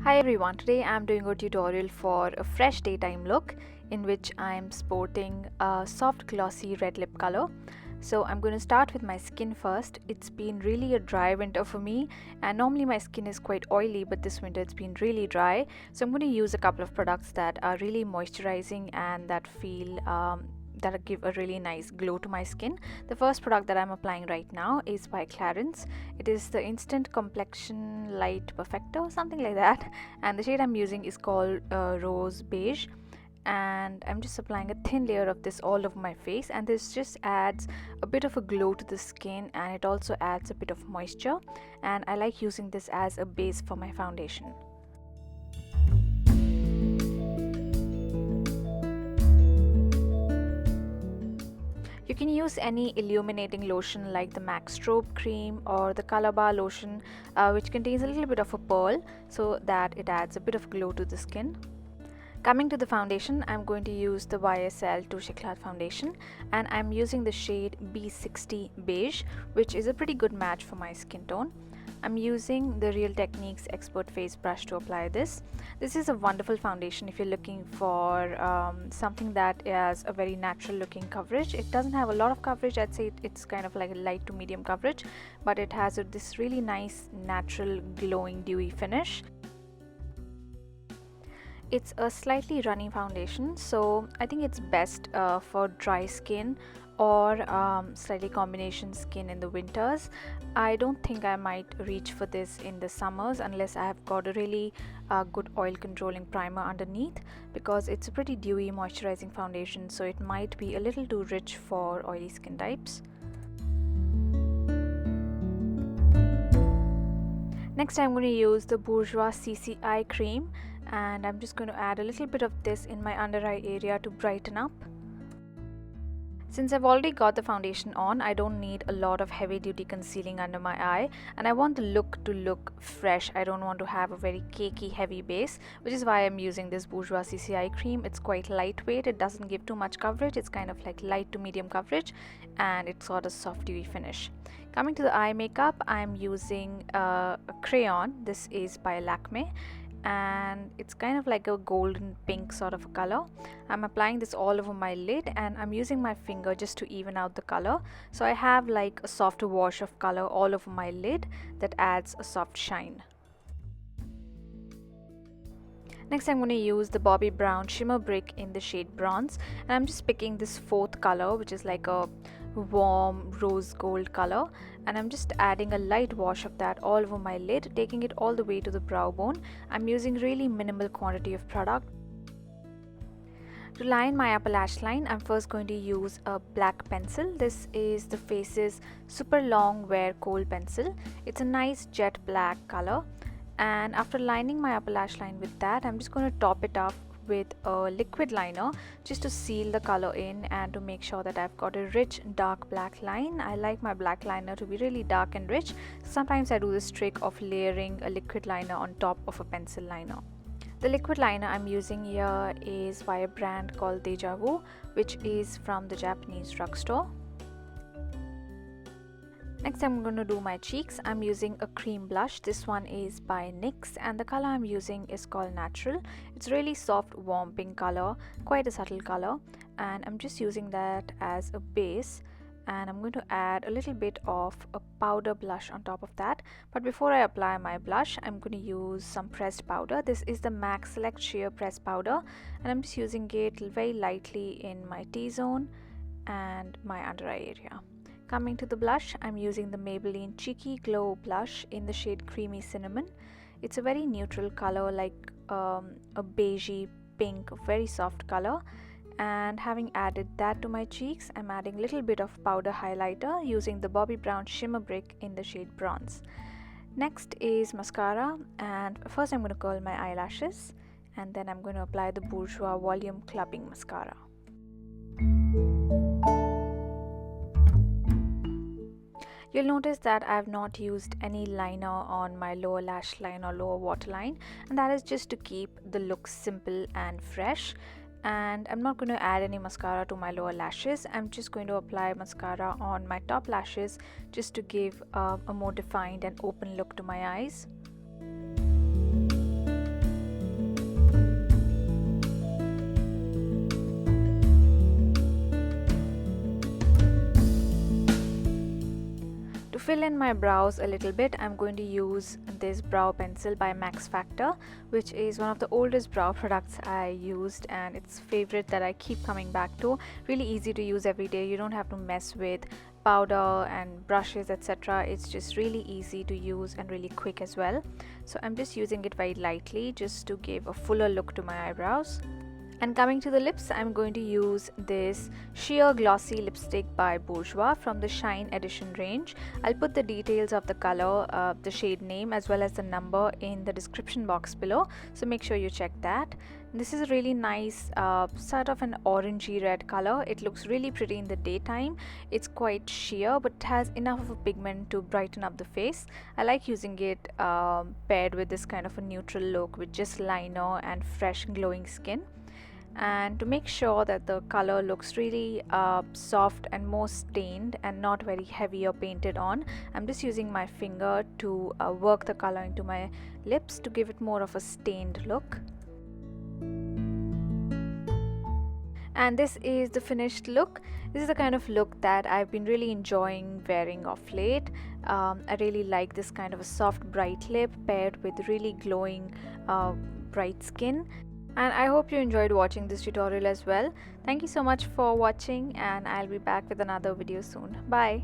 Hi everyone, today I'm doing a tutorial for a fresh daytime look in which I'm sporting a soft glossy red lip color. So I'm going to start with my skin first. It's been really a dry winter for me, and normally my skin is quite oily, but this winter it's been really dry. So I'm going to use a couple of products that are really moisturizing and that give a really nice glow to my skin. The first product that I'm applying right now is by Clarins. It is the Instant Complexion Light Perfector, something like that, and the shade I'm using is called Rose Beige. And I'm just applying a thin layer of this all over my face, and this just adds a bit of a glow to the skin, and it also adds a bit of moisture, and I like using this as a base for my foundation. You can use any illuminating lotion like the MAC Strobe Cream or the Color Bar lotion, which contains a little bit of a pearl so that it adds a bit of glow to the skin. Coming to the foundation, I'm going to use the YSL Touche Eclat foundation, and I'm using the shade B60 Beige, which is a pretty good match for my skin tone. I'm using the Real Techniques Expert Face Brush to apply this. This is a wonderful foundation if you're looking for something that has a very natural looking coverage. It doesn't have a lot of coverage, I'd say it's kind of like a light to medium coverage, but it has this really nice natural glowing dewy finish. It's a slightly runny foundation, so I think it's best for dry skin or slightly combination skin in the winters. I don't think I might reach for this in the summers unless I have got a really good oil controlling primer underneath, because it's a pretty dewy moisturizing foundation, so it might be a little too rich for oily skin types. Next, I'm going to use the Bourjois CC Eye Cream, and I'm just going to add a little bit of this in my under eye area to brighten up. Since I've already got the foundation on, I don't need a lot of heavy duty concealing under my eye, and I want the look to look fresh. I don't want to have a very cakey heavy base, which is why I'm using this Bourjois CC Eye Cream. It's quite lightweight, it doesn't give too much coverage, it's kind of like light to medium coverage, and it's got a soft dewy finish. Coming to the eye makeup, I'm using a crayon. This is by Lakme, and it's kind of like a golden pink sort of color. I'm applying this all over my lid, and I'm using my finger just to even out the color, so I have like a soft wash of color all over my lid that adds a soft shine. Next, I'm going to use the Bobbi Brown Shimmer Brick in the shade Bronze, and I'm just picking this fourth color, which is like a warm rose gold color, and I'm just adding a light wash of that all over my lid, taking it all the way to the brow bone. I'm using really minimal quantity of product. To line my upper lash line, I'm first going to use a black pencil. This is the Faces Super Longwear Kohl pencil. It's a nice jet black color, and after lining my upper lash line with that, I'm just going to top it up with a liquid liner just to seal the color in and to make sure that I've got a rich dark black line. I like my black liner to be really dark and rich. Sometimes I do this trick of layering a liquid liner on top of a pencil liner. The liquid liner I'm using here is by a brand called Dejavu, which is from the Japanese drugstore. Next, I'm going to do my cheeks. I'm using a cream blush. This one is by NYX, and the color I'm using is called Natural. It's really soft, warm pink color, quite a subtle color, and I'm just using that as a base, and I'm going to add a little bit of a powder blush on top of that. But before I apply my blush, I'm going to use some pressed powder. This is the MAC Select Sheer Pressed Powder, and I'm just using it very lightly in my T-zone and my under eye area. Coming to the blush, I'm using the Maybelline Cheeky Glow blush in the shade Creamy Cinnamon. It's a very neutral color, like a beigey pink, very soft color. And having added that to my cheeks, I'm adding a little bit of powder highlighter using the Bobbi Brown Shimmer Brick in the shade Bronze. Next is mascara, and first I'm going to curl my eyelashes, and then I'm going to apply the Bourjois Volume Clubbing Mascara. You'll notice that I have not used any liner on my lower lash line or lower waterline, and that is just to keep the look simple and fresh. And I'm not going to add any mascara to my lower lashes. I'm just going to apply mascara on my top lashes just to give a more defined and open look to my eyes. fill in my brows a little bit, I'm going to use this brow pencil by Max Factor, which is one of the oldest brow products I used, and it's favorite that I keep coming back to. Really easy to use every day. You don't have to mess with powder and brushes, etc. It's just really easy to use and really quick as well. So I'm just using it very lightly just to give a fuller look to my eyebrows. And coming to the lips, I'm going to use this sheer glossy lipstick by Bourjois from the Shine Edition range. I'll put the details of the color, the shade name, as well as the number in the description box below, so make sure you check that. This is a really nice sort of an orangey red color. It looks really pretty in the daytime. It's quite sheer but has enough of a pigment to brighten up the face. I like using it paired with this kind of a neutral look with just liner and fresh glowing skin. And to make sure that the color looks really soft and more stained and not very heavy or painted on, I'm just using my finger to work the color into my lips to give it more of a stained look. And this is the finished look. This is the kind of look that I've been really enjoying wearing of late. I really like this kind of a soft bright lip paired with really glowing bright skin. And I hope you enjoyed watching this tutorial as well. Thank you so much for watching, and I'll be back with another video soon. Bye.